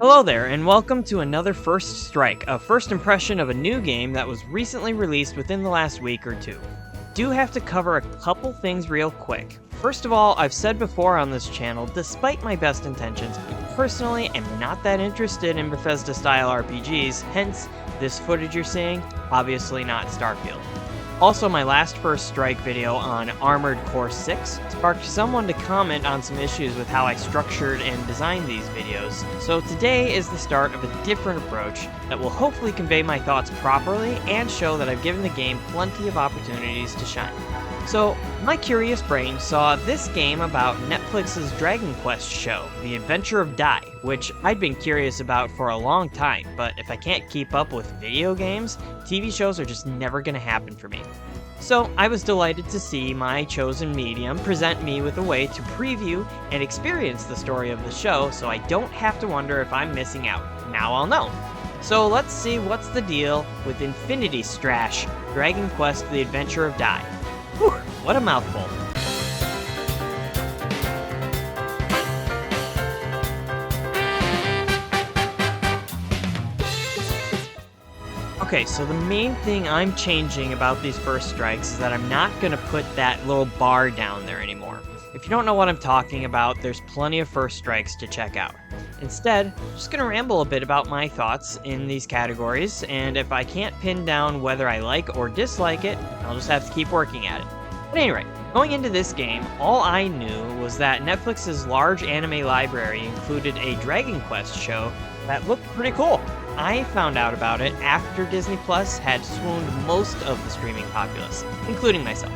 Hello there, and welcome to another First Strike, a first impression of a new game that was recently released within the last week or two. Do have to cover a couple things real quick. First of all, I've said before on this channel, despite my best intentions, I personally am not that interested in Bethesda-style RPGs, hence this footage you're seeing, obviously not Starfield. Also, my last First Strike video on Armored Core 6 sparked someone to comment on some issues with how I structured and designed these videos, so today is the start of a different approach that will hopefully convey my thoughts properly and show that I've given the game plenty of opportunities to shine. So, my curious brain saw this game about Netflix's Dragon Quest show, The Adventure of Dai, which I'd been curious about for a long time, but if I can't keep up with video games, TV shows are just never gonna happen for me. So, I was delighted to see my chosen medium present me with a way to preview and experience the story of the show so I don't have to wonder if I'm missing out. Now I'll know. So let's see what's the deal with Infinity Strash, Dragon Quest The Adventure of Dai. Whew, what a mouthful. Okay, so the main thing I'm changing about these first strikes is that I'm not going to put that little bar down there anymore. If you don't know what I'm talking about, there's plenty of first strikes to check out. Instead, I'm just going to ramble a bit about my thoughts in these categories, and if I can't pin down whether I like or dislike it, I'll just have to keep working at it. But anyway, going into this game, all I knew was that Netflix's large anime library included a Dragon Quest show that looked pretty cool. I found out about it after Disney Plus had swooned most of the streaming populace, including myself.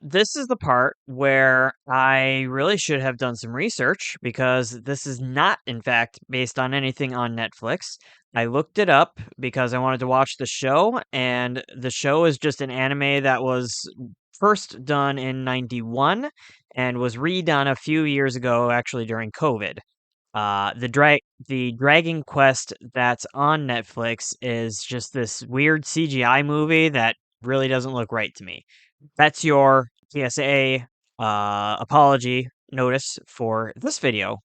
This is the part where I really should have done some research, because this is not, in fact, based on anything on Netflix. I looked it up because I wanted to watch the show, and the show is just an anime that was first done in '91 and was redone a few years ago, actually during COVID. The Dragon Quest that's on Netflix is just this weird CGI movie that really doesn't look right to me. That's your PSA apology notice for this video.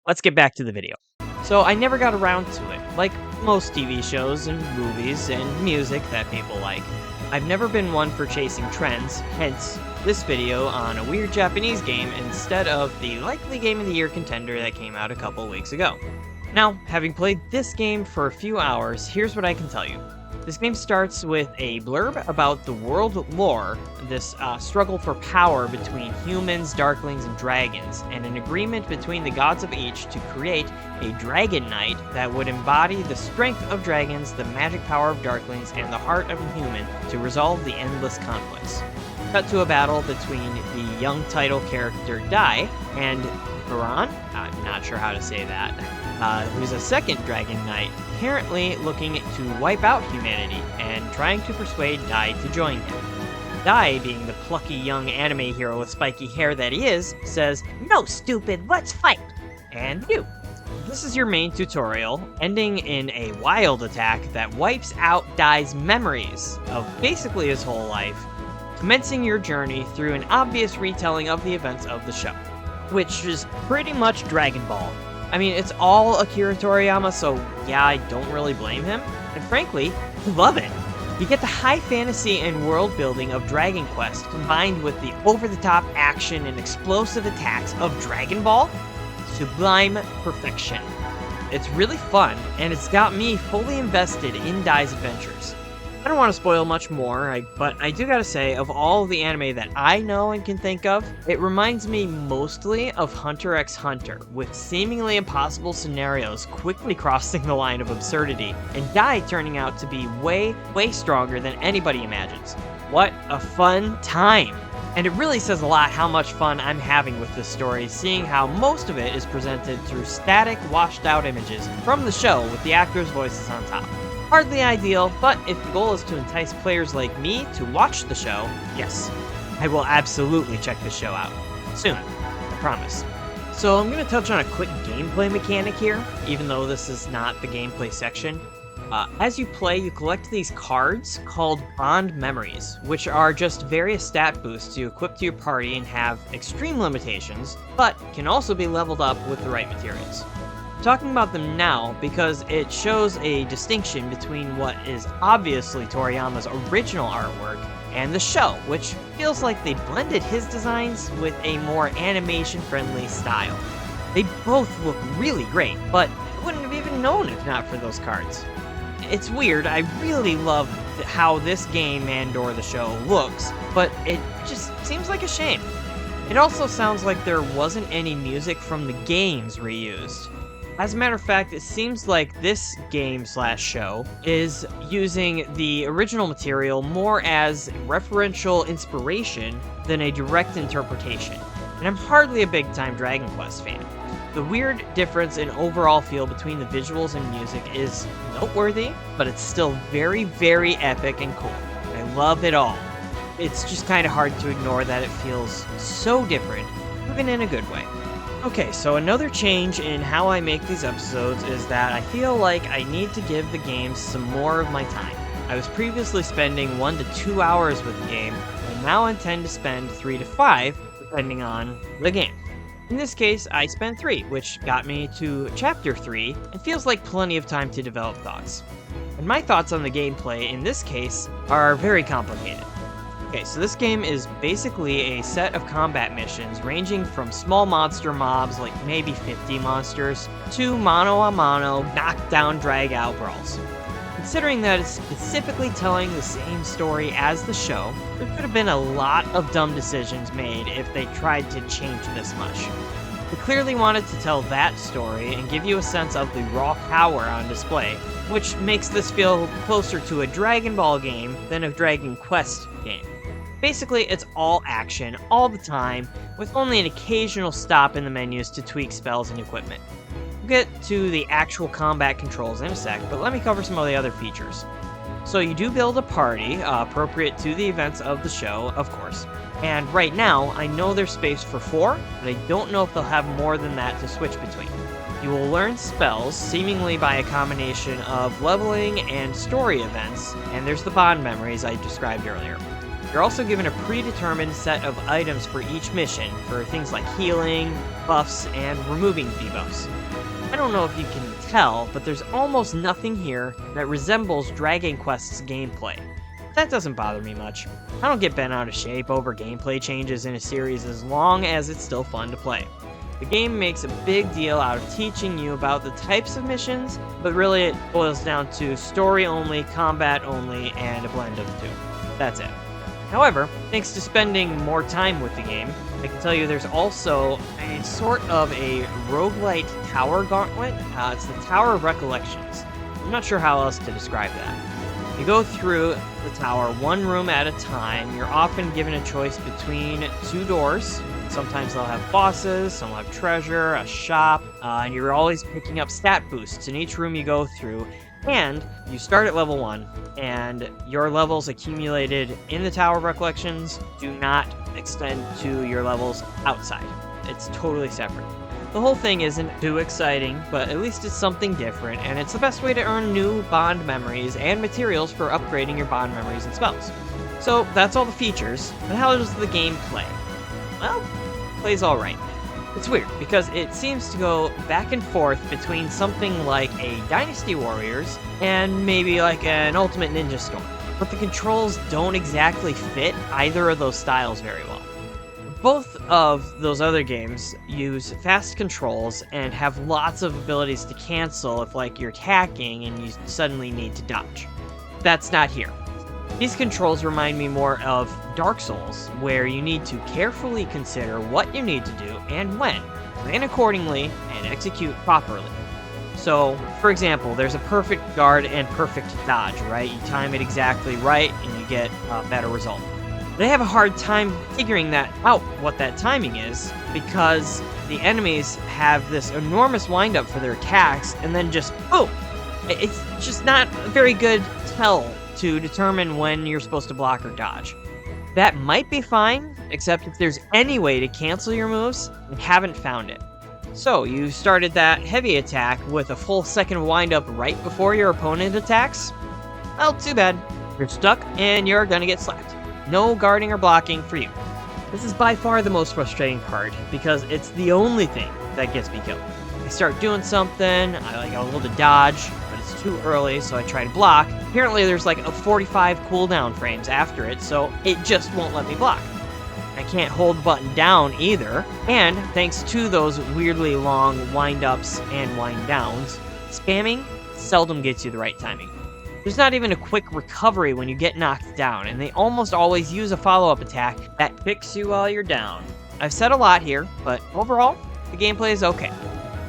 Let's get back to the video. So I never got around to it, like most TV shows and movies and music that people like. I've never been one for chasing trends, hence this video on a weird Japanese game instead of the likely Game of the Year contender that came out a couple weeks ago. Now, having played this game for a few hours, here's what I can tell you. This game starts with a blurb about the world lore, this struggle for power between humans, darklings, and dragons, and an agreement between the gods of each to create a dragon knight that would embody the strength of dragons, the magic power of darklings, and the heart of a human to resolve the endless conflicts. Cut to a battle between the young title character Dai and Baran, I'm not sure how to say that, who's a second Dragon Knight, apparently looking to wipe out humanity and trying to persuade Dai to join him. Dai, being the plucky young anime hero with spiky hair that he is, says, "No, stupid, let's fight!" And you. This is your main tutorial, ending in a wild attack that wipes out Dai's memories of basically his whole life, commencing your journey through an obvious retelling of the events of the show, which is pretty much Dragon Ball. I mean, it's all Akira Toriyama, so yeah, I don't really blame him. And frankly, I love it. You get the high fantasy and world building of Dragon Quest combined with the over-the-top action and explosive attacks of Dragon Ball. Sublime perfection. It's really fun, and it's got me fully invested in Dai's adventures. I don't want to spoil much more, but I do gotta say, of all the anime that I know and can think of, it reminds me mostly of Hunter x Hunter, with seemingly impossible scenarios quickly crossing the line of absurdity, and Dai turning out to be way, way stronger than anybody imagines. What a fun time! And it really says a lot how much fun I'm having with this story, seeing how most of it is presented through static, washed-out images from the show with the actors' voices on top. Hardly ideal, but if the goal is to entice players like me to watch the show, yes, I will absolutely check the show out. Soon, I promise. So I'm going to touch on a quick gameplay mechanic here, even though this is not the gameplay section. As you play, you collect these cards called Bond Memories, which are just various stat boosts you equip to your party and have extreme limitations, but can also be leveled up with the right materials. Talking about them now because it shows a distinction between what is obviously Toriyama's original artwork and the show, which feels like they blended his designs with a more animation-friendly style. They both look really great, but I wouldn't have even known if not for those cards. It's weird, I really love how this game and/or the show looks, but it just seems like a shame. It also sounds like there wasn't any music from the games reused. As a matter of fact, it seems like this game/show is using the original material more as referential inspiration than a direct interpretation, and I'm hardly a big-time Dragon Quest fan. The weird difference in overall feel between the visuals and music is noteworthy, but it's still very, very epic and cool. I love it all. It's just kind of hard to ignore that it feels so different, even in a good way. Okay, so another change in how I make these episodes is that I feel like I need to give the game some more of my time. I was previously spending 1 to 2 hours with the game, and now intend to spend 3 to 5, depending on the game. In this case, I spent 3, which got me to Chapter 3, and feels like plenty of time to develop thoughts. And my thoughts on the gameplay in this case are very complicated. Okay, so this game is basically a set of combat missions ranging from small monster mobs, like maybe 50 monsters, to mano-a-mano, knockdown, drag-out brawls. Considering that it's specifically telling the same story as the show, there could have been a lot of dumb decisions made if they tried to change this much. They clearly wanted to tell that story and give you a sense of the raw power on display, which makes this feel closer to a Dragon Ball game than a Dragon Quest game. Basically, it's all action, all the time, with only an occasional stop in the menus to tweak spells and equipment. We'll get to the actual combat controls in a sec, but let me cover some of the other features. So you do build a party, appropriate to the events of the show, of course. And right now, I know there's space for 4, but I don't know if they'll have more than that to switch between. You will learn spells, seemingly by a combination of leveling and story events, and there's the bond memories I described earlier. You're also given a predetermined set of items for each mission, for things like healing, buffs, and removing debuffs. I don't know if you can tell, but there's almost nothing here that resembles Dragon Quest's gameplay. That doesn't bother me much. I don't get bent out of shape over gameplay changes in a series as long as it's still fun to play. The game makes a big deal out of teaching you about the types of missions, but really it boils down to story only, combat only, and a blend of the two. That's it. However, thanks to spending more time with the game, I can tell you there's also a sort of a roguelite tower gauntlet. It's the Tower of Recollections. I'm not sure how else to describe that. You go through the tower one room at a time. You're often given a choice between 2 doors. Sometimes they'll have bosses, some will have treasure, a shop, and you're always picking up stat boosts in each room you go through. And you start at level 1, and your levels accumulated in the Tower of Recollections do not extend to your levels outside. It's totally separate. The whole thing isn't too exciting, but at least it's something different, and it's the best way to earn new bond memories and materials for upgrading your bond memories and spells. So that's all the features, but how does the game play? Well, it plays alright. It's weird, because it seems to go back and forth between something like a Dynasty Warriors and maybe like an Ultimate Ninja Storm. But the controls don't exactly fit either of those styles very well. Both of those other games use fast controls and have lots of abilities to cancel if like you're attacking and you suddenly need to dodge. That's not here. These controls remind me more of Dark Souls, where you need to carefully consider what you need to do and when, plan accordingly, and execute properly. So, for example, there's a perfect guard and perfect dodge, right? You time it exactly right, and you get a better result. They have a hard time figuring that out, what that timing is, because the enemies have this enormous windup for their attacks, and then just, boom! It's just not a very good tell to determine when you're supposed to block or dodge. That might be fine, except if there's any way to cancel your moves, and haven't found it. So, you started that heavy attack with a full second windup right before your opponent attacks? Well, too bad. You're stuck, and you're gonna get slapped. No guarding or blocking for you. This is by far the most frustrating part, because it's the only thing that gets me killed. I start doing something, I'll go to dodge, but it's too early, so I try to block. Apparently there's like a 45 cooldown frames after it, so it just won't let me block. I can't hold the button down either, and thanks to those weirdly long wind-ups and wind-downs, spamming seldom gets you the right timing. There's not even a quick recovery when you get knocked down, and they almost always use a follow-up attack that picks you while you're down. I've said a lot here, but overall, the gameplay is okay.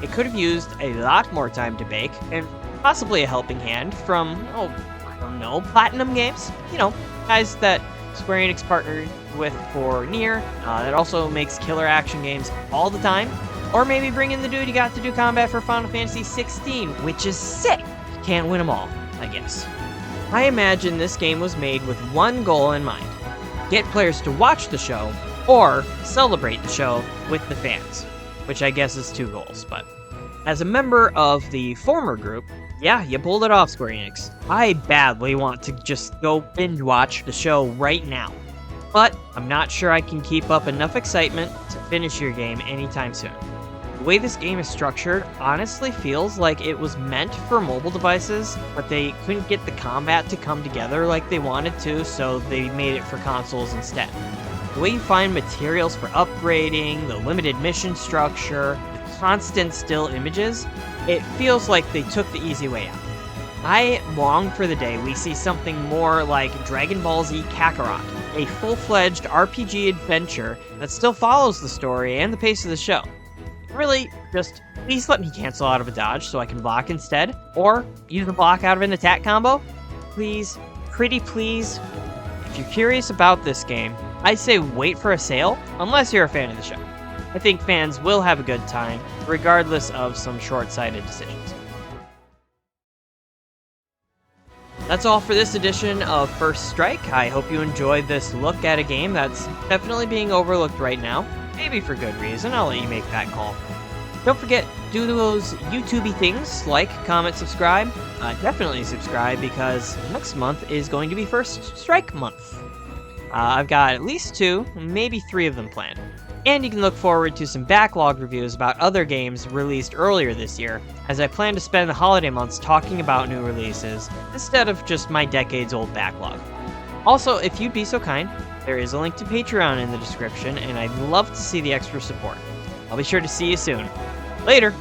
It could have used a lot more time to bake, and possibly a helping hand from, I don't know, Platinum Games? You know, guys that Square Enix partnered with for Nier, that also makes killer action games all the time. Or maybe bring in the dude you got to do combat for Final Fantasy 16, which is sick! Can't win them all, I guess. I imagine this game was made with one goal in mind: get players to watch the show, or celebrate the show with the fans. Which I guess is 2 goals, but as a member of the former group, yeah, you pulled it off, Square Enix. I badly want to just go binge watch the show right now, but I'm not sure I can keep up enough excitement to finish your game anytime soon. The way this game is structured honestly feels like it was meant for mobile devices, but they couldn't get the combat to come together like they wanted to, so they made it for consoles instead. The way you find materials for upgrading, the limited mission structure, the constant still images, it feels like they took the easy way out. I long for the day we see something more like Dragon Ball Z Kakarot, a full-fledged RPG adventure that still follows the story and the pace of the show. Really, just please let me cancel out of a dodge so I can block instead, or use a block out of an attack combo. Please, pretty please. If you're curious about this game, I say wait for a sale, unless you're a fan of the show. I think fans will have a good time, regardless of some short-sighted decisions. That's all for this edition of First Strike. I hope you enjoyed this look at a game that's definitely being overlooked right now. Maybe for good reason, I'll let you make that call. Don't forget, do those YouTube-y things, like, comment, subscribe. Definitely subscribe, because next month is going to be First Strike month. I've got at least 2, maybe 3 of them planned. And you can look forward to some backlog reviews about other games released earlier this year, as I plan to spend the holiday months talking about new releases, instead of just my decades-old backlog. Also, if you'd be so kind, there is a link to Patreon in the description, and I'd love to see the extra support. I'll be sure to see you soon. Later!